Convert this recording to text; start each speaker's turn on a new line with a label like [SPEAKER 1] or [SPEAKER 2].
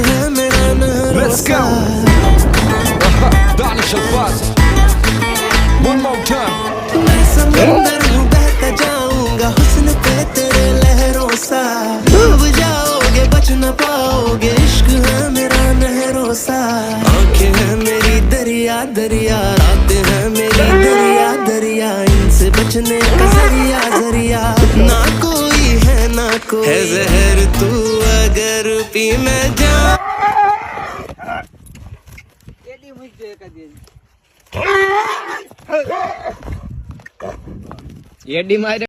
[SPEAKER 1] है मेरा नहरोसा।
[SPEAKER 2] Danish Abbas, one more time.
[SPEAKER 1] मैं समंदर हूँ बहता जाऊंगा हुस्न पे तेरे लहरों सा। डूब जाओगे बच न पाओगे इश्क है मेरा नहरोसा। आंखें हैं मेरी दरिया दरिया, रातें हैं मेरी दरिया दरिया, इनसे बचने का जरिया जरिया। ना कोई है ना कोई है जहर तू अगर पी मैं जाऊं।
[SPEAKER 3] એડી મારે